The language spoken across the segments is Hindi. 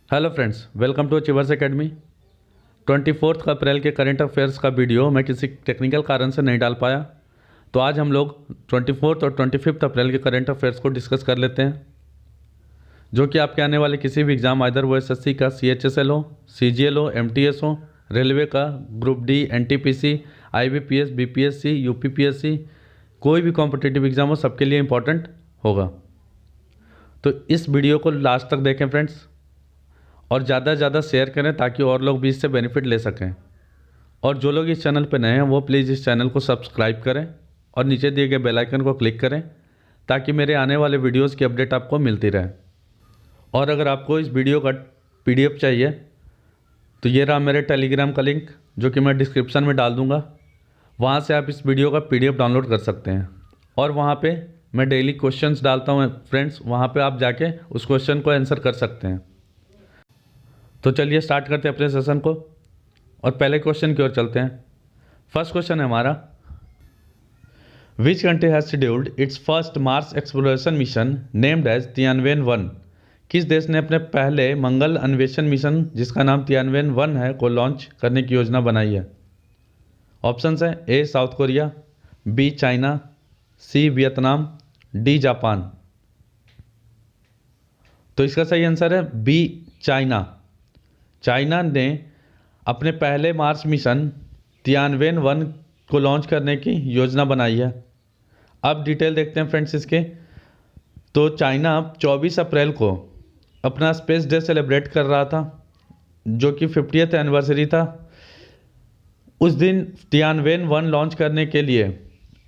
Hello friends, welcome to achievers academy. 24 April के करंट अफेयर्स का वीडियो मैं किसी टेक्निकल कारण से नहीं डाल पाया, तो आज हम लोग 24 और 25 अप्रैल के करंट अफेयर्स को डिस्कस कर लेते हैं, जो कि आपके आने वाले किसी भी एग्ज़ाम, आइदर वो एसएससी का CHSL हो, CGL हो, MTS हो, रेलवे का group D, NTPC, IBPS, BPSC, UPPSC, कोई भी कॉम्पिटिटिव एग्ज़ाम हो, सबके लिए इम्पोर्टेंट होगा। तो इस वीडियो को लास्ट तक देखें फ्रेंड्स, और ज़्यादा से ज़्यादा शेयर करें ताकि और लोग भी इससे बेनिफिट ले सकें। और जो लोग इस चैनल पर नए हैं वो प्लीज़ इस चैनल को सब्सक्राइब करें और नीचे दिए गए बेल आइकन को क्लिक करें ताकि मेरे आने वाले वीडियोस की अपडेट आपको मिलती रहे। और अगर आपको इस वीडियो का PDF चाहिए तो ये रहा मेरे टेलीग्राम का लिंक, जो कि मैं डिस्क्रिप्शन में डाल दूँगा। वहाँ से आप इस वीडियो का PDF डाउनलोड कर सकते हैं और वहाँ पर मैं डेली क्वेश्चंस डालता हूँ फ्रेंड्स, वहाँ पर आप जाके उस क्वेश्चन को आंसर कर सकते हैं। तो चलिए स्टार्ट करते हैं अपने सेशन को और पहले क्वेश्चन की ओर चलते हैं। फर्स्ट क्वेश्चन है हमारा, which country has scheduled its first Mars exploration mission named as Tianwen? किस देश ने अपने पहले मंगल अन्वेषण मिशन, जिसका नाम तियानवेन-1 है, को लॉन्च करने की योजना बनाई है? ऑप्शंस है A south Korea, B China, C Vietnam, D Japan. तो इसका सही आंसर है B चाइना। चाइना ने अपने पहले मार्स मिशन तियानवेन-1 को लॉन्च करने की योजना बनाई है। अब डिटेल देखते हैं फ्रेंड्स इसके। तो चाइना 24 अप्रैल को अपना स्पेस डे सेलिब्रेट कर रहा था, जो कि 50th एनिवर्सरी था। उस दिन तियानवेन-1 लॉन्च करने के लिए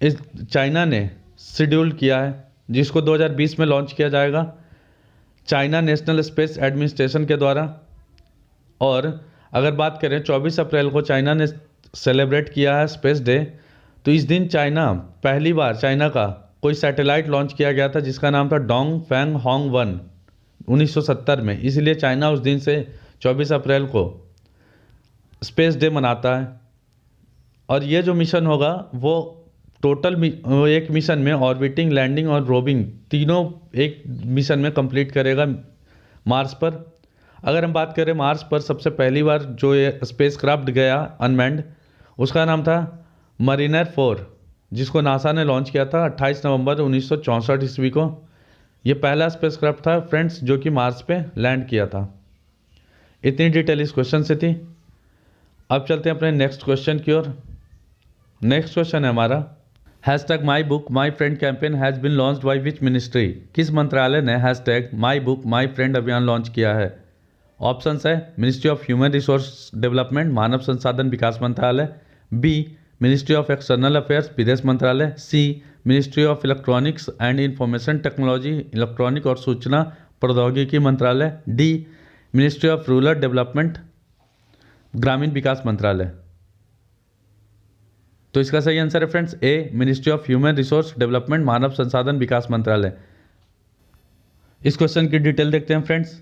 इस चाइना ने शेड्यूल किया है, जिसको 2020 में लॉन्च किया जाएगा चाइना नेशनल स्पेस एडमिनिस्ट्रेशन के द्वारा। और अगर बात करें 24 अप्रैल को चाइना ने सेलिब्रेट किया है स्पेस डे, तो इस दिन पहली बार चाइना का कोई सैटेलाइट लॉन्च किया गया था, जिसका नाम था डोंगफेंग होंग-1 1970 में। इसलिए चाइना उस दिन से 24 अप्रैल को स्पेस डे मनाता है। और ये जो मिशन होगा वो टोटल एक मिशन में ऑर्बिटिंग, लैंडिंग और रोविंग तीनों एक मिशन में कंप्लीट करेगा मार्स पर। अगर हम बात करें मार्स पर सबसे पहली बार जो ये स्पेसक्राफ्ट गया अनमैन्ड, उसका नाम था मरीनर 4, जिसको नासा ने लॉन्च किया था 28 नवंबर 1964 ईस्वी को। ये पहला स्पेसक्राफ्ट था फ्रेंड्स जो कि मार्स पे लैंड किया था। इतनी डिटेल इस क्वेश्चन से थी। अब चलते हैं अपने नेक्स्ट क्वेश्चन की ओर। नेक्स्ट क्वेश्चन है हमारा, hashtag my book my friend campaign has been launched by which ministry? किस मंत्रालय ने hashtag my book my friend अभियान लॉन्च किया है? ऑप्शंस है ministry of human resource development, मानव संसाधन विकास मंत्रालय, B ministry of external affairs, विदेश मंत्रालय, C ministry of electronics and information technology, electronic और सूचना प्रौद्योगिकी मंत्रालय, D ministry of rural development, ग्रामीण विकास मंत्रालय। तो इसका सही आंसर है friends A ministry of human resource development, मानव संसाधन विकास मंत्रालय। इस क्वेश्चन की डिटेल देखते हैं फ्रेंड्स।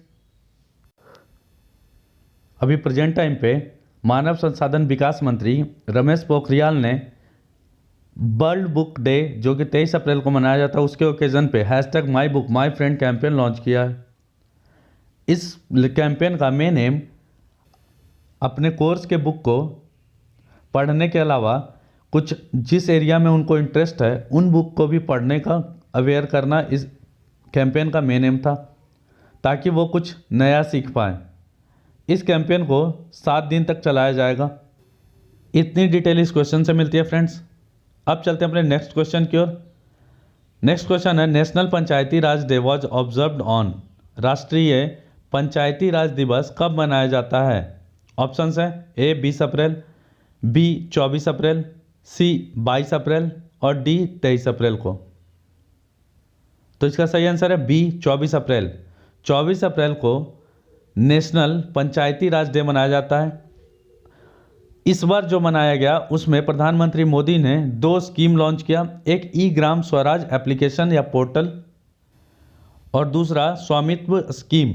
अभी प्रेजेंट टाइम पे मानव संसाधन विकास मंत्री रमेश पोखरियाल ने वर्ल्ड बुक डे, जो कि 23 अप्रैल को मनाया जाता है, उसके ओकेजन पे hashtag my book my friend campaign launch किया है। इस कैंपेन का मेन एम अपने कोर्स के बुक को पढ़ने के अलावा कुछ जिस एरिया में उनको इंटरेस्ट है उन बुक को भी पढ़ने का अवेयर करना इस कैंपेन का मेन एम था, ताकि वो कुछ नया सीख पाएँ। इस कैंपेन को 7 दिन तक चलाया जाएगा। इतनी डिटेल इस क्वेश्चन से मिलती है फ्रेंड्स। अब चलते हैं अपने नेक्स्ट क्वेश्चन की ओर। नेक्स्ट क्वेश्चन है, national Panchayati Raj day was observed on? राष्ट्रीय पंचायती राज दिवस कब मनाया जाता है? ऑप्शंस है A 20 April, B 24 April, C 22 अप्रैल और D 23 अप्रैल को। तो इसका सही आंसर है B 24 अप्रैल। 24 अप्रैल को नेशनल पंचायती राज डे मनाया जाता है। इस बार जो मनाया गया उसमें प्रधानमंत्री मोदी ने 2 स्कीम लॉन्च किया, एक ई ग्राम स्वराज एप्लीकेशन या पोर्टल और दूसरा स्वामित्व स्कीम।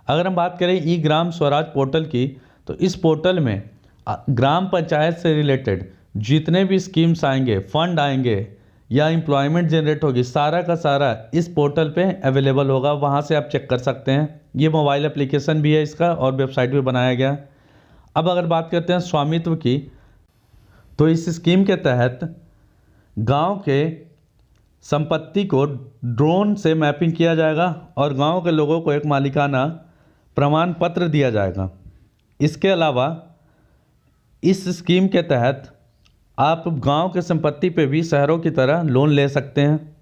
अगर हम बात करें ई ग्राम स्वराज पोर्टल की, तो इस पोर्टल में ग्राम पंचायत से रिलेटेड जितने भी स्कीम्स आएंगे, फंड आएंगे या एम्प्लॉयमेंट जनरेट होगी, सारा का सारा इस पोर्टल पे अवेलेबल होगा, वहाँ से आप चेक कर सकते हैं। ये मोबाइल एप्लीकेशन भी है इसका और वेबसाइट भी बनाया गया। अब अगर बात करते हैं स्वामित्व की, तो इस स्कीम के तहत गांव के संपत्ति को ड्रोन से मैपिंग किया जाएगा और गांव के लोगों को एक मालिकाना प्रमाण पत्र दिया जाएगा। इसके अलावा इस स्कीम के तहत आप गांव के संपत्ति पे भी शहरों की तरह लोन ले सकते हैं।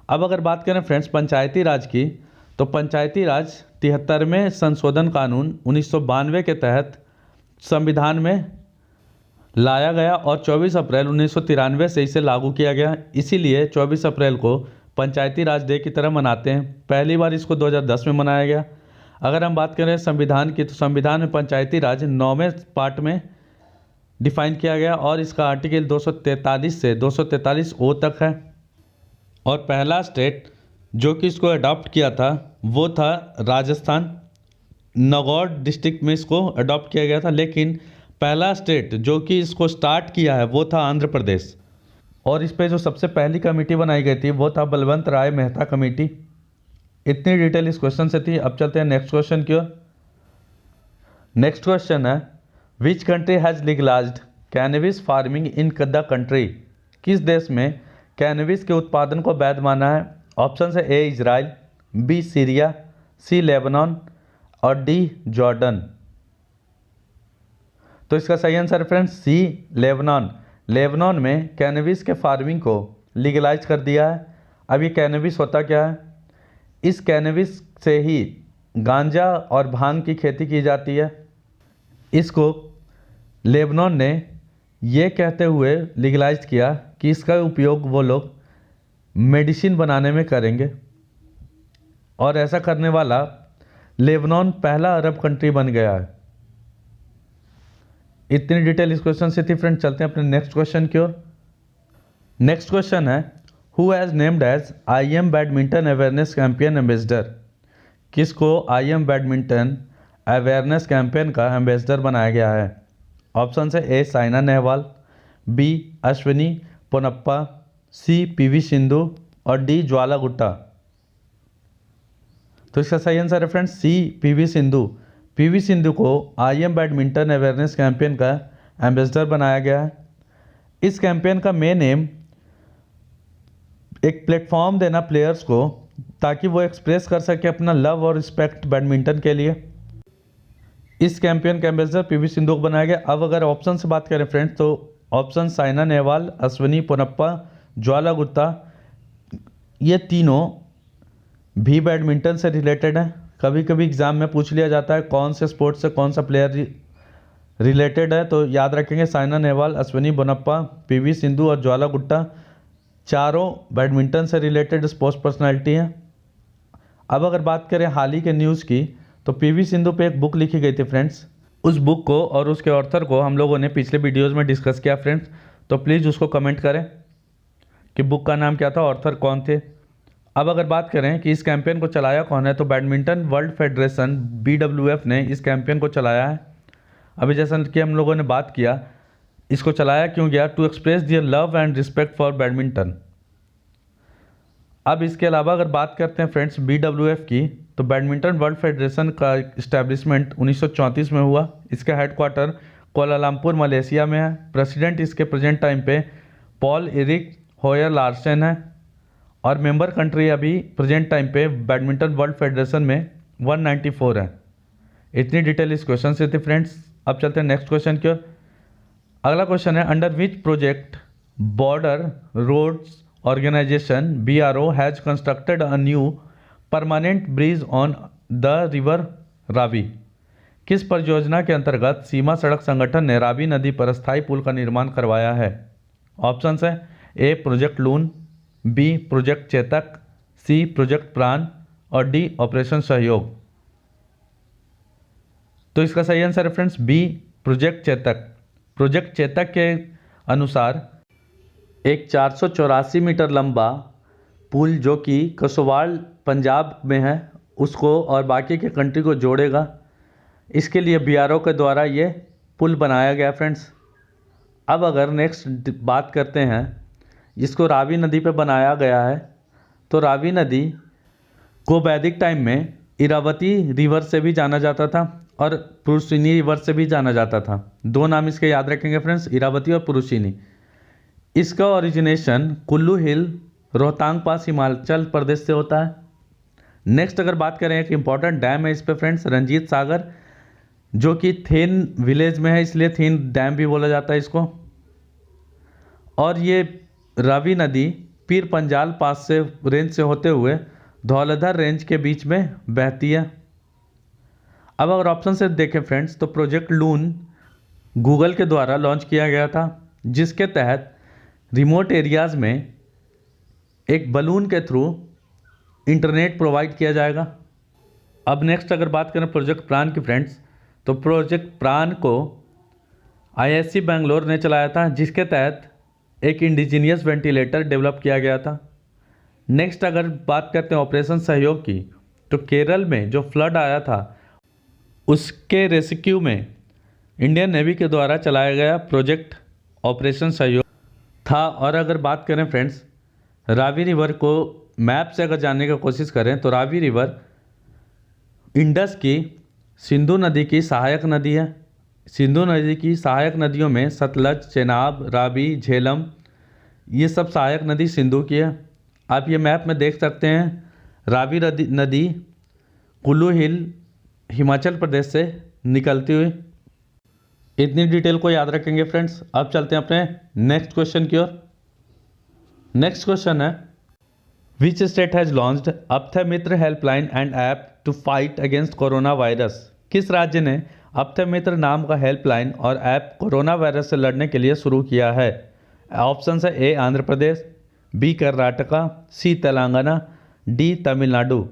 अब अगर बात करें फ्रेंड्स पंचायती राज की, तो पंचायती राज 73वें संशोधन कानून 1992 के तहत संविधान में लाया गया और 24 अप्रैल 1993 से इसे लागू किया गया। इसीलिए 24 अप्रैल को पंचायती राज डे की तरह मनाते हैं। पहली बार इसको 2010 में मनाया गया। अगर हम बात करें संविधान की, तो संविधान में पंचायती राज 9वें पार्ट में डिफाइन किया गया और इसका आर्टिकल 243 से 243 ओ तक है। और पहला स्टेट जो कि इसको अडॉप्ट किया था वो था राजस्थान। नागौर डिस्ट्रिक्ट में इसको अडॉप्ट किया गया था, लेकिन पहला स्टेट जो कि इसको स्टार्ट किया है वो था आंध्र प्रदेश। और इस पे जो सबसे पहली कमेटी बनाई गई थी वो था बलवंत राय मेहता कमेटी। इतनी डिटेल इस क्वेश्चन से थी। अब चलते हैं नेक्स्ट क्वेश्चन की ओर। नेक्स्ट क्वेश्चन है, which country has legalised cannabis farming in the country? किस देश में कैनबिस के उत्पादन को वैध माना है? ऑप्शन है ए इजराइल, बी सीरिया, सी लेबनान और डी जॉर्डन। तो इसका सही आंसर फ्रेंड्स सी लेबनान। लेबनान में कैनबिस के फार्मिंग को लीगलाइज कर दिया है। अब ये कैनबिस होता क्या है? इस कैनबिस से ही गांजा और भांग की खेती की जाती है। इसको लेबनान ने ये कहते हुए लीगलाइज किया कि इसका उपयोग वो लोग मेडिसिन बनाने में करेंगे और ऐसा करने वाला लेबनान पहला अरब कंट्री बन गया है। इतनी डिटेल इस क्वेश्चन से थी फ्रेंड। चलते हैं अपने नेक्स्ट क्वेश्चन की ओर। नेक्स्ट क्वेश्चन है, who has named as IM badminton awareness campaign ambassador? किसको IM बैडमिंटन अवेयरनेस कैंपेन का एम्बेसडर बनाया गया है? ऑप्शन है A Saina Nehwal, B Ashwini Ponnappa, C PV Sindhu और डी ज्वाला गुट्टा। तो इसका सही आंसर है friends C PV Sindhu. PV Sindhu को IM बैडमिंटन अवेयरनेस कैंपेन का एम्बेसडर बनाया गया है। इस कैंपेन का मेन एम एक प्लेटफॉर्म देना प्लेयर्स को, ताकि वो एक्सप्रेस कर सके अपना लव और रिस्पेक्ट बैडमिंटन के लिए। इस कैंपेन का एम्बेसडर PV सिंधु को बनाया गया। अब अगर ऑप्शन से बात करें फ्रेंड्स, तो ऑप्शन साइना नेहवाल, अश्विनी पोनप्पा, ज्वाला गुट्टा, ये तीनों भी बैडमिंटन से रिलेटेड हैं। कभी कभी एग्जाम में पूछ लिया जाता है कौन से स्पोर्ट्स से कौन सा प्लेयर रिलेटेड है, तो याद रखेंगे साइना नेहवाल, अश्विनी पोनप्पा, PV सिंधु और ज्वाला गुट्टा चारों बैडमिंटन से रिलेटेड स्पोर्ट्स पर्सनालिटी हैं। अब अगर बात करें हाल ही के न्यूज़ की, तो PV सिंधु पे एक बुक लिखी गई थी फ्रेंड्स। उस बुक को और उसके ऑथर को हम लोगों ने पिछले वीडियोज़ में डिस्कस किया फ्रेंड्स, तो प्लीज़ उसको कमेंट करें कि बुक का नाम क्या था, ऑथर कौन थे। अब अगर बात करें कि इस कैंपेन को चलाया कौन है, तो बैडमिंटन वर्ल्ड फेडरेशन BWF ने इस कैंपेन को चलाया है। अभी जैसा कि हम लोगों ने बात किया, इसको चलाया क्यों गया? To express their love and respect for badminton. अब इसके अलावा अगर बात करते हैं फ्रेंड्स BWF की, तो बैडमिंटन वर्ल्ड फेडरेशन का इस्टेब्लिशमेंट 1934 में हुआ। इसका हेडक्वार्टर कोलालमपुर मलेशिया में है। प्रेसिडेंट इसके प्रेजेंट टाइम पे पॉल एरिक होयर लार्सन है और मेंबर कंट्री अभी प्रेजेंट टाइम पे बैडमिंटन वर्ल्ड फेडरेशन में 194 है। इतनी डिटेल इस क्वेश्चन से थी फ्रेंड्स। अब चलते हैं नेक्स्ट क्वेश्चन की ओर। अगला क्वेश्चन है, under which project border roads organization BRO has constructed a new permanent bridge on the river Ravi? किस परियोजना के अंतर्गत सीमा सड़क संगठन ने रावी नदी पर स्थायी पुल का निर्माण करवाया है? ऑप्शन है ए प्रोजेक्ट लून, बी प्रोजेक्ट चेतक, सी प्रोजेक्ट प्राण और डी ऑपरेशन सहयोग। तो इसका सही आंसर है friends B project Chetak. Project Chetak के अनुसार एक 484 मीटर लंबा पुल जो कि कसोवाल पंजाब में है उसको और बाकी के कंट्री को जोड़ेगा। इसके लिए BRO के द्वारा ये पुल बनाया गया फ्रेंड्स। अब अगर नेक्स्ट बात करते हैं, जिसको रावी नदी पे बनाया गया है। तो रावी नदी को वैदिक टाइम में इरावती रिवर से भी जाना जाता था और पुरुषिनी रिवर से भी जाना जाता था। दो नाम इसके याद रखेंगे फ्रेंड्स, इरावती और पुरुषिनी। इसका ओरिजिनेशन कुल्लू हिल रोहतांग पास हिमाचल प्रदेश से होता है। नेक्स्ट अगर बात करें, एक इंपॉर्टेंट डैम है इस पे फ्रेंड्स, रंजीत सागर, जो कि थेन विलेज में है, इसलिए थेन डैम भी बोला जाता है इसको। और ये रावी नदी पीर पंजाल पास से रेंज से होते हुए धौलाधर रेंज के बीच में बहती है। अब अगर ऑप्शन से देखें फ्रेंड्स, तो प्रोजेक्ट लून गूगल के द्वारा लॉन्च किया गया था, जिसके तहत रिमोट एरियाज़ में एक बलून के थ्रू इंटरनेट प्रोवाइड किया जाएगा। अब नेक्स्ट अगर बात करें प्रोजेक्ट प्राण की फ्रेंड्स, तो प्रोजेक्ट प्राण को आईआईएससी बेंगलोर ने चलाया था, जिसके तहत एक इंडिजीनियस वेंटिलेटर डेवलप किया गया था। नेक्स्ट अगर बात करते हैं ऑपरेशन सहयोग की, तो केरल में जो फ्लड आया था उसके रेस्क्यू में इंडियन नेवी के द्वारा चलाया गया प्रोजेक्ट ऑपरेशन सहयोग था। और अगर बात करें फ्रेंड्स, रावी रिवर को मैप से अगर जानने की कोशिश करें, तो रावी रिवर इंडस की सिंधु नदी की सहायक नदी है। सिंधु नदी की सहायक नदियों में सतलज, चेनाब, रावी, झेलम, ये सब सहायक नदी सिंधु की है। आप ये मैप में देख सकते हैं, रावी नदी कुल्लू हिल हिमाचल प्रदेश से निकलती हुई। इतनी डिटेल को याद रखेंगे फ्रेंड्स। अब चलते हैं अपने नेक्स्ट क्वेश्चन की ओर। नेक्स्ट क्वेश्चन है, which state has launched Apthamitra helpline and app to fight against corona virus? किस राज्य ने अप्थय मित्र नाम का हेल्पलाइन और ऐप कोरोना वायरस से लड़ने के लिए शुरू किया है? ऑप्शन है A Andhra Pradesh, B Karnataka, C Telangana, D Tamil Nadu.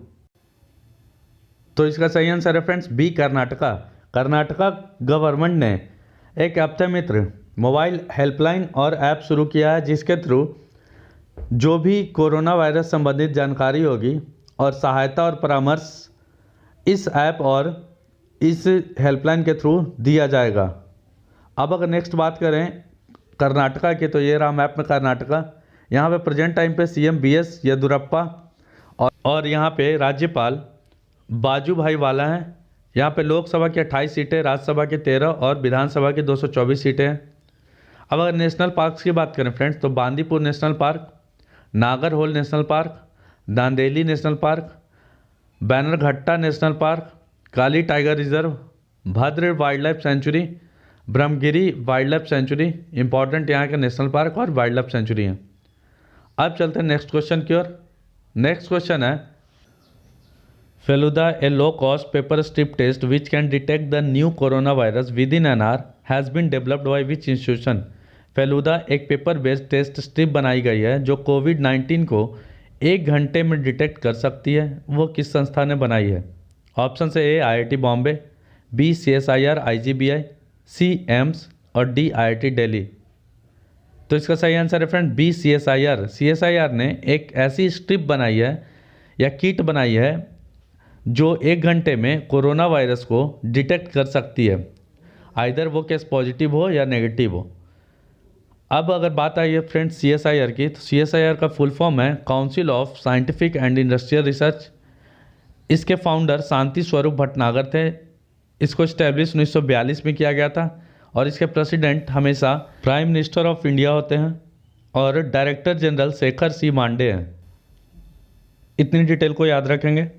तो इसका सही आंसर है friends B Karnataka. Karnataka government ने एक अप्थय मित्र मोबाइल हेल्पलाइन और ऐप शुरू किया है, जिसके थ्रू जो भी कोरोना वायरस संबंधित जानकारी होगी और सहायता और परामर्श इस ऐप और इस हेल्पलाइन के थ्रू दिया जाएगा। अब अगर नेक्स्ट बात करें कर्नाटका की, तो ये रहा मैप में कर्नाटका। यहाँ पे प्रेजेंट टाइम पे सीएम बीएस येदियुरप्पा और यहाँ पे राज्यपाल बाजूभाई वाला हैं। यहाँ पे लोकसभा की 28 सीटें, राज्यसभा की 13 और विधानसभा की 224 सीटें हैं। अब अगर नेशनल पार्क्स की बात करें फ्रेंड्स, तो Bandipur national park, Nagarhole national park, Dandeli national park, Bannerghatta national park, Kali tiger reserve, Bhadra wild life sanctuary, Brahmagiri wild life sanctuary important यहाँ के नेशनल पार्क और वाइल्ड लाइफ सेंचुरी हैं। अब चलते हैं नेक्स्ट क्वेश्चन की ओर। नेक्स्ट क्वेश्चन है, Feluda a low cost paper strip test which can detect the new corona virus within an hour has been developed by which institution? Feluda एक पेपर बेस्ड टेस्ट स्ट्रिप बनाई गई है जो कोविड-19 को 1 घंटे में डिटेक्ट कर सकती है। वो किस संस्था ने बनाई है? ऑप्शन से A IIT Bombay, B CSIR IGBI, C AIIMS और डी IIT दिल्ली। तो इसका सही आंसर है फ्रेंड बी CSIR। CSIR ने एक ऐसी स्ट्रिप बनाई है या किट बनाई है जो 1 घंटे में कोरोना वायरस को डिटेक्ट कर सकती है, आइदर वो केस पॉजिटिव हो या नेगेटिव हो। अब अगर बात आई है फ्रेंड्स CSIR की, तो CSIR का फुल फॉर्म है council of scientific and industrial research. इसके फाउंडर शांति स्वरूप भटनागर थे। इसको इस्टेब्लिश 1942 में किया गया था और इसके प्रेसिडेंट हमेशा प्राइम मिनिस्टर ऑफ इंडिया होते हैं और डायरेक्टर जनरल शेखर सी मांडे हैं। इतनी डिटेल को याद रखेंगे।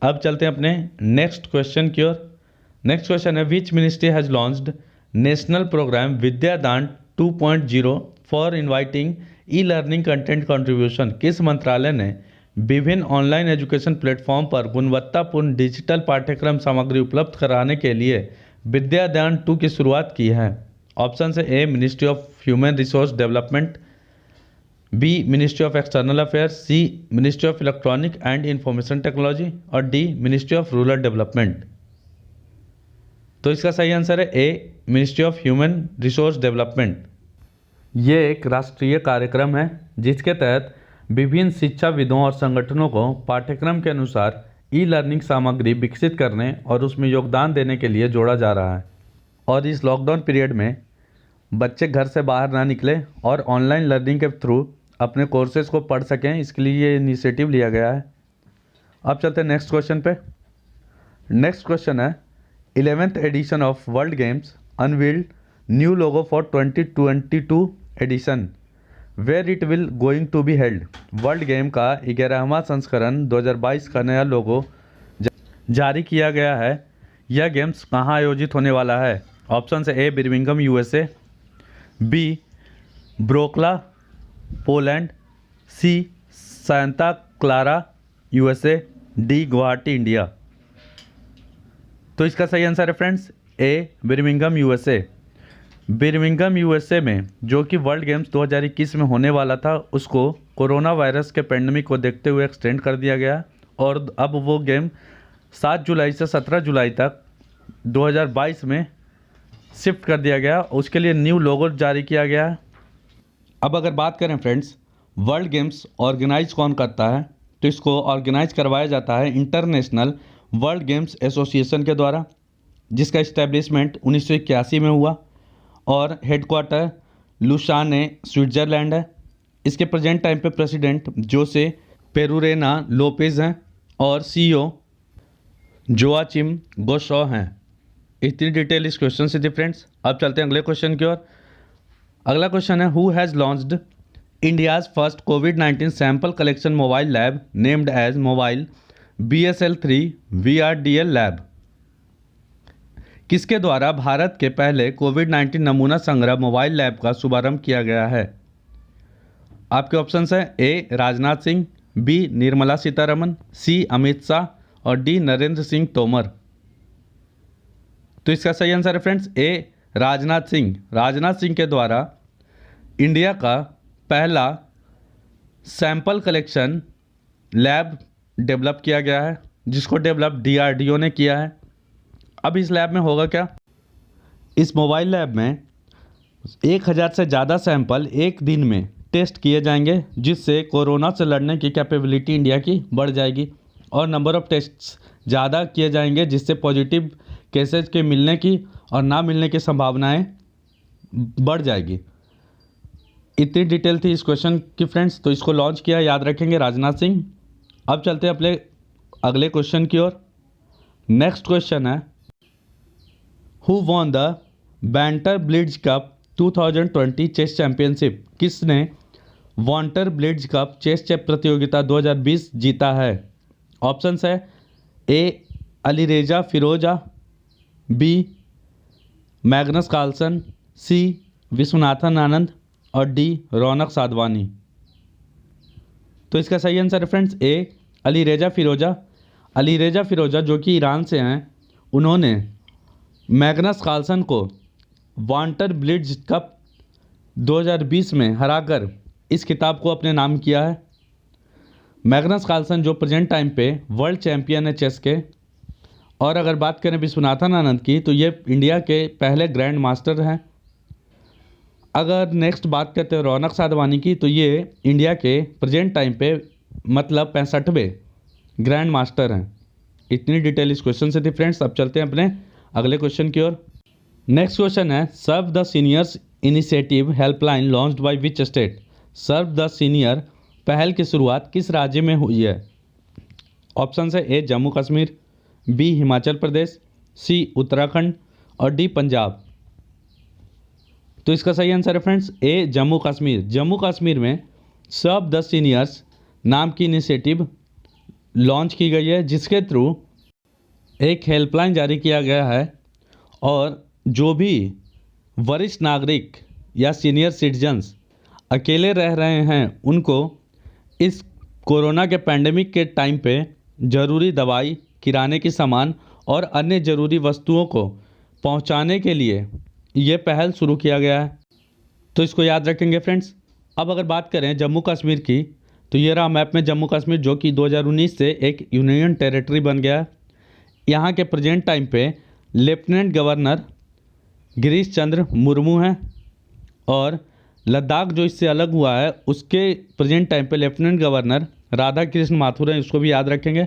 अब चलते हैं अपने नेक्स्ट क्वेश्चन की ओर। नेक्स्ट क्वेश्चन है, which ministry has launched national programme Vidyadaan 2.0 for inviting e learning content contribution? किस मंत्रालय ने विभिन्न ऑनलाइन एजुकेशन प्लेटफॉर्म पर गुणवत्तापूर्ण डिजिटल पाठ्यक्रम सामग्री उपलब्ध कराने के लिए विद्यादान 2 की शुरुआत की है? ऑप्शन है A ministry of human resource development, B ministry of external affairs, C ministry of electronic and information technology और D ministry of rural development. तो इसका सही आंसर है A ministry of human resource development. ये एक राष्ट्रीय कार्यक्रम है जिसके तहत विभिन्न शिक्षाविदों और संगठनों को पाठ्यक्रम के अनुसार ई लर्निंग सामग्री विकसित करने और उसमें योगदान देने के लिए जोड़ा जा रहा है। और इस लॉकडाउन पीरियड में बच्चे घर से बाहर ना निकले और ऑनलाइन लर्निंग के थ्रू अपने कोर्सेज को पढ़ सकें, इसके लिए ये इनिशिएटिव लिया गया है। अब चलते हैं नेक्स्ट क्वेश्चन पे। नेक्स्ट क्वेश्चन है 11th edition of world games unveiled new logo for 2022 edition where it will going to be held. World game का 11वां संस्करण 2022 का नया लोगो जारी किया गया है। यह गेम्स कहाँ आयोजित होने वाला है? ऑप्शन है A Birmingham USA, B Wroclaw Poland, C Santa Clara USA, D Guwahati India. तो इसका सही आंसर है friends A Birmingham USA. Birmingham USA में जो कि वर्ल्ड गेम्स 2021 में होने वाला था, उसको कोरोना वायरस के पेंडेमिक को देखते हुए एक्सटेंड कर दिया गया और अब वो गेम 7 जुलाई से 17 जुलाई तक 2022 में शिफ्ट कर दिया गया। उसके लिए न्यू लोगो जारी किया गया है। अब अगर बात करें फ्रेंड्स वर्ल्ड गेम्स ऑर्गेनाइज कौन करता है, तो इसको ऑर्गेनाइज करवाया जाता है इंटरनेशनल वर्ल्ड गेम्स एसोसिएशन के द्वारा, जिसका इस्टेब्लिशमेंट 1981 में हुआ और हेडक्वार्टर लुसाने स्विट्ज़रलैंड है। इसके प्रेजेंट टाइम पे प्रेसिडेंट जोसे पेरुरेना लोपेज हैं और सीईओ जोआचिम गोशॉ हैं। इतनी डिटेल इस क्वेश्चन से थी फ्रेंड्स। अब चलते हैं अगले क्वेश्चन की ओर। अगला क्वेश्चन है who has launched India's first कोविड-19 sample collection mobile lab named as mobile BSL-3 VRDL lab. किसके द्वारा भारत के पहले कोविड-19 नमूना संग्रह मोबाइल लैब का शुभारंभ किया गया है? आपके ऑप्शंस हैं ए राजनाथ सिंह, बी निर्मला सीतारमन, सी अमित शाह और डी नरेंद्र सिंह तोमर। तो इसका सही आंसर है फ्रेंड्स ए राजनाथ सिंह। राजनाथ सिंह के द्वारा इंडिया का पहला सैंपल कलेक्शन लैब डेवलप किया गया है, जिसको डेवलप DRDO ने किया है। अब इस लैब में होगा क्या? इस मोबाइल लैब में 1000 से ज़्यादा सैंपल एक दिन में टेस्ट किए जाएंगे, जिससे कोरोना से लड़ने की कैपेबिलिटी इंडिया की बढ़ जाएगी और नंबर ऑफ़ टेस्ट्स ज़्यादा किए जाएंगे, जिससे पॉजिटिव केसेज के मिलने की और ना मिलने की संभावनाएं बढ़ जाएगी। इतनी डिटेल थी इस क्वेश्चन की फ्रेंड्स। तो इसको लॉन्च किया, याद रखेंगे, राजनाथ सिंह। अब चलते हैं अपने अगले क्वेश्चन की ओर। नेक्स्ट क्वेश्चन है who won the banter blitz cup 2020 chess championship. किसने वॉन्टर ब्लिट्ज कप चेस प्रतियोगिता 2020 जीता है? ऑप्शंस है ए अलीरेजा फिरोजा, बी मैग्नस कार्लसन, सी विश्वनाथन आनंद और डी रौनक साधवानी। तो इसका सही आंसर है फ्रेंड्स ए अलीरेजा फिरोजा। अलीरेजा फिरोजा जो कि ईरान से हैं, उन्होंने मैग्नस कार्लसन को वॉन्टर ब्लिट्ज कप 2020 में हराकर इस खिताब को अपने नाम किया है। मैग्नस कार्लसन जो प्रेजेंट टाइम पे वर्ल्ड चैंपियन है चेस के। और अगर बात करें विश्वनाथन आनंद की, तो ये इंडिया के पहले ग्रैंड मास्टर हैं। अगर नेक्स्ट बात करते हैं रौनक साधवानी की, तो ये इंडिया के प्रेजेंट टाइम पे मतलब 65वें ग्रैंड मास्टर हैं। इतनी डिटेल इस क्वेश्चन से थी फ्रेंड्स। अब चलते हैं अपने अगले क्वेश्चन की ओर। नेक्स्ट क्वेश्चन है serve the seniors initiative helpline launched by which state. Serve the senior पहल की शुरुआत किस राज्य में हुई है? ऑप्शन है ए जम्मू कश्मीर, बी हिमाचल प्रदेश, सी उत्तराखंड और डी पंजाब। तो इसका सही आंसर है फ्रेंड्स ए जम्मू कश्मीर। जम्मू कश्मीर में सर्व द सीनियर्स नाम की इनिशिएटिव लॉन्च की गई है, जिसके थ्रू एक हेल्पलाइन जारी किया गया है और जो भी वरिष्ठ नागरिक या सीनियर सिटीजन्स अकेले रह रहे हैं, उनको इस कोरोना के पैंडेमिक के टाइम पे ज़रूरी दवाई, किराने की सामान और अन्य ज़रूरी वस्तुओं को पहुंचाने के लिए ये पहल शुरू किया गया है। तो इसको याद रखेंगे फ्रेंड्स। अब अगर बात करें जम्मू कश्मीर की, तो ये रहा मैप में जम्मू कश्मीर, जो कि 2019 से एक यूनियन टेरिटरी बन गया है। यहाँ के प्रेजेंट टाइम पे लेफ्टिनेंट गवर्नर गिरीश चंद्र मुर्मू हैं और लद्दाख जो इससे अलग हुआ है, उसके प्रेजेंट टाइम पे लेफ्टिनेंट गवर्नर राधा कृष्ण माथुर हैं। इसको भी याद रखेंगे।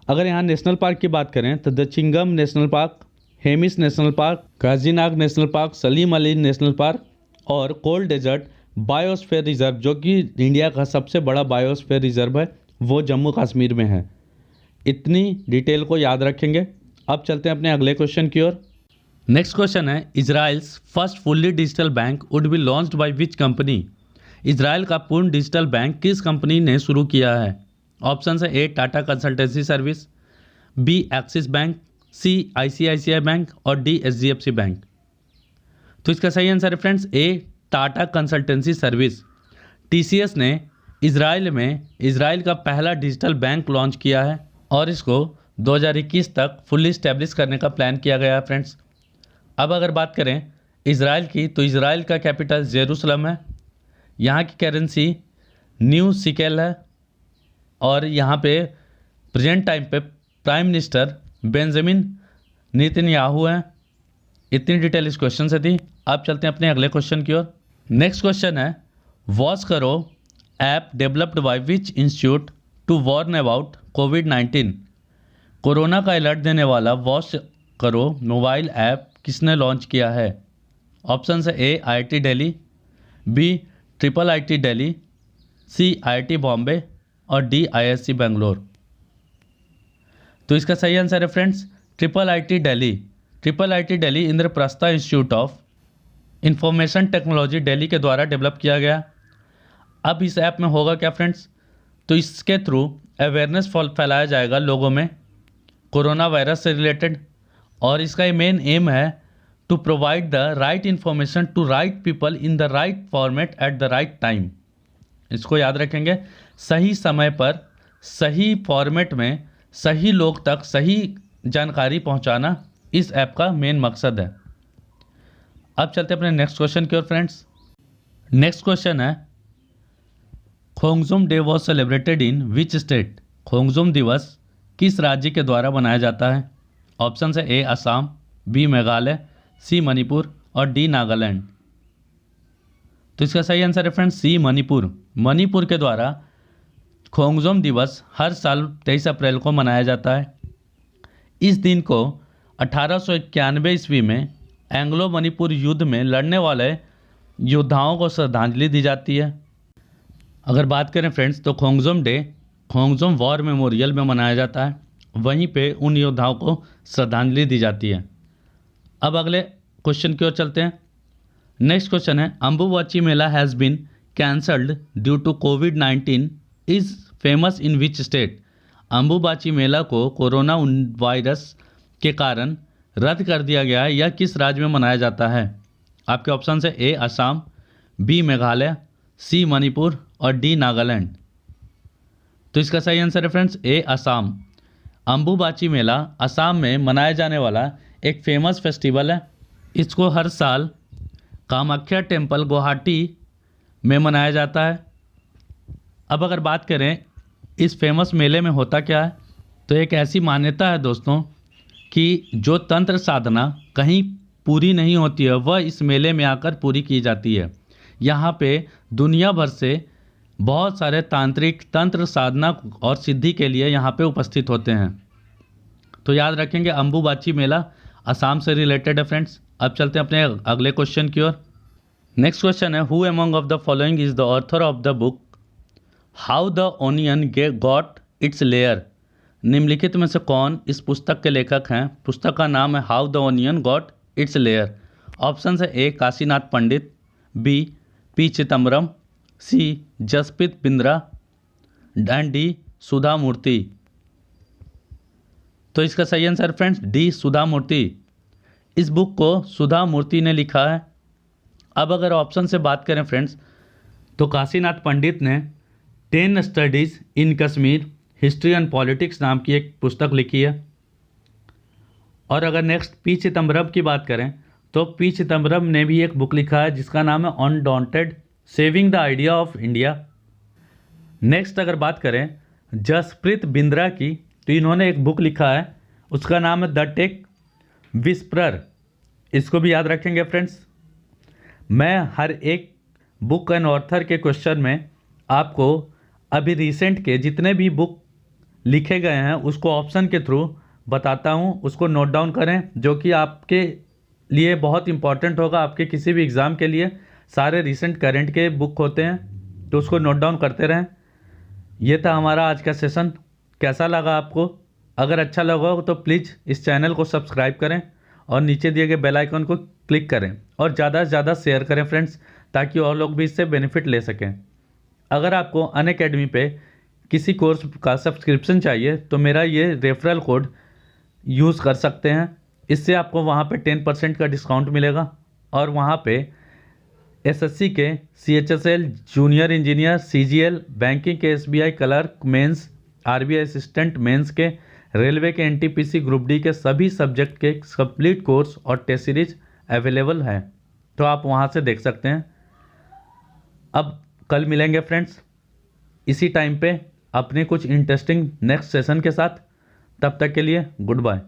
अगर यहाँ नेशनल पार्क की बात करें तो Dachigam national park, Hemis national park, Kazinag national park, Salim Ali national park और कोल्ड डेजर्ट बायोस्फीयर रिजर्व, जो कि इंडिया का सबसे बड़ा बायोस्फीयर रिजर्व है, वो जम्मू कश्मीर में है। इतनी डिटेल को याद रखेंगे। अब चलते हैं अपने अगले क्वेश्चन की ओर। नेक्स्ट क्वेश्चन है, Israel's first fully digital bank would be launched by which company? Israel का पूर्ण डिजिटल बैंक किस कंपनी ने शुरू किया है? ऑप्शन है A Tata consultancy service, B Axis bank, C ICICI bank और डी एचडीएफसी बैंक। तो इसका सही आंसर है friends A Tata consultancy service. TCS ने इजराइल का पहला डिजिटल बैंक लॉन्च किया है और इसको 2021 तक फुल्ली स्टैब्लिश करने का प्लान किया गया है फ्रेंड्स। अब अगर बात करें इजराइल की, तो इजराइल का कैपिटल जेरूसलम है। यहाँ की करेंसी न्यू सिकेल है और यहाँ पे प्रेजेंट टाइम पे प्राइम मिनिस्टर बेंजामिन नेतन्याहू हैं। इतनी डिटेल इस क्वेश्चन से थी। अब चलते हैं अपने अगले क्वेश्चन की ओर। नेक्स्ट क्वेश्चन है, वॉच करो app developed by which institute to warn about कोविड-19? कोरोना का अलर्ट देने वाला वॉच करो मोबाइल ऐप किसने लॉन्च किया है? ऑप्शन है A IIT Delhi, B triple IT Delhi, C IIT Bombay और डी आईआईएससी बेंगलोर। तो इसका सही आंसर है friends triple IT Delhi. Triple IT Delhi Indraprastha institute of information technology Delhi के द्वारा डेवलप किया गया। अब इस ऐप में होगा क्या फ्रेंड्स, तो इसके थ्रू अवेयरनेस फैलाया जाएगा लोगों में कोरोना वायरस से रिलेटेड, और इसका मेन एम है to provide the right information to right people in the right format at the right time. इसको याद रखेंगे, सही समय पर सही फॉर्मेट में सही लोग तक सही जानकारी पहुंचाना इस ऐप का मेन मकसद है। अब चलते हैं अपने नेक्स्ट क्वेश्चन की ओर फ्रेंड्स। नेक्स्ट क्वेश्चन है, Khongjom day was celebrated in which state? Khongjom दिवस किस राज्य के द्वारा मनाया जाता है? ऑप्शन है ए असम, बी मेघालय, सी मणिपुर और डी नागालैंड। तो इसका सही आंसर है फ्रेंड्स सी मणिपुर। मणिपुर के द्वारा खोंगजुम दिवस हर साल 23 अप्रैल को मनाया जाता है। इस दिन को 1891 ईस्वी में एंग्लो मणिपुर युद्ध में लड़ने वाले योद्धाओं को श्रद्धांजलि दी जाती है। अगर बात करें फ्रेंड्स, तो खोंगजुम डे खोंगजुम वॉर मेमोरियल में मनाया जाता है, वहीं पे उन योद्धाओं को श्रद्धांजलि दी जाती है। अब अगले क्वेश्चन की ओर चलते हैं। नेक्स्ट क्वेश्चन है, Ambubachi Mela has been cancelled due to COVID is famous in which state? Ambubachi Mela को कोरोना वायरस के कारण रद्द कर दिया गया है, यह किस राज्य में मनाया जाता है? आपके ऑप्शन है ए असम, बी मेघालय, सी मणिपुर और डी नागालैंड। तो इसका सही आंसर है फ्रेंड्स ए असम। अंबुबाची मेला असम में मनाया जाने वाला एक फेमस फेस्टिवल है। इसको हर साल कामाख्या टेम्पल गुवाहाटी में मनाया जाता है। अब अगर बात करें इस फेमस मेले में होता क्या है, तो एक ऐसी मान्यता है दोस्तों कि जो तंत्र साधना कहीं पूरी नहीं होती है वह इस मेले में आकर पूरी की जाती है। यहाँ पे दुनिया भर से बहुत सारे तांत्रिक तंत्र साधना और सिद्धि के लिए यहाँ पे उपस्थित होते हैं। तो याद रखेंगे अंबुबाची मेला असम से रिलेटेड है फ्रेंड्स। अब चलते हैं अपने अगले क्वेश्चन की ओर। नेक्स्ट क्वेश्चन है, who among of the following is the author of the book how the onion got its layer? निम्नलिखित में से कौन इस पुस्तक के लेखक हैं? पुस्तक का नाम है how the onion got its layer. Option है A Kashinath Pandit, B P Chidambaram, C Jaspreet Bindra and D Sudha Murty. तो इसका सही answer friends D Sudha Murty. इस बुक को सुधा मूर्ति ने लिखा है। अब अगर ऑप्शन से बात करें फ्रेंड्स, तो काशीनाथ पंडित ने 10 studies in Kashmir history and politics नाम की एक पुस्तक लिखी है। और अगर नेक्स्ट पी चिदम्बरम की बात करें, तो पी चिदम्बरम ने भी एक बुक लिखा है जिसका नाम है undaunted saving the idea of India. Next अगर बात करें जसप्रीत बिंद्रा की, तो इन्होंने एक बुक लिखा है, उसका नाम है द टेक विस्परर। इसको भी याद रखेंगे फ्रेंड्स। मैं हर एक बुक एंड ऑथर के क्वेश्चन में आपको अभी रिसेंट के जितने भी बुक लिखे गए हैं उसको ऑप्शन के थ्रू बताता हूँ, उसको नोट डाउन करें, जो कि आपके लिए बहुत इंपॉर्टेंट होगा आपके किसी भी एग्ज़ाम के लिए, सारे रिसेंट करंट के बुक होते हैं, तो उसको नोट डाउन करते रहें। ये था हमारा आज का सेशन। कैसा लगा आपको? अगर अच्छा लगा हो तो प्लीज़ इस चैनल को सब्सक्राइब करें और नीचे दिए गए बेल आइकन को क्लिक करें और ज़्यादा से ज़्यादा शेयर करें फ्रेंड्स, ताकि और लोग भी इससे बेनिफिट ले सकें। अगर आपको अनअकैडमी पे किसी कोर्स का सब्सक्रिप्शन चाहिए तो मेरा ये रेफरल कोड यूज़ कर सकते हैं। इससे आपको वहाँ पे 10% का डिस्काउंट मिलेगा और वहाँ पे एसएससी के CHSL junior engineer, CGL, banking के SBI clerk mains, RBI assistant mains के, रेलवे के एनटीपीसी ग्रुप डी के सभी सब्जेक्ट के कंप्लीट कोर्स और टेस्ट सीरीज अवेलेबल है, तो आप वहाँ से देख सकते हैं। अब कल मिलेंगे फ्रेंड्स इसी टाइम पे अपने कुछ इंटरेस्टिंग नेक्स्ट सेशन के साथ। तब तक के लिए गुड बाय।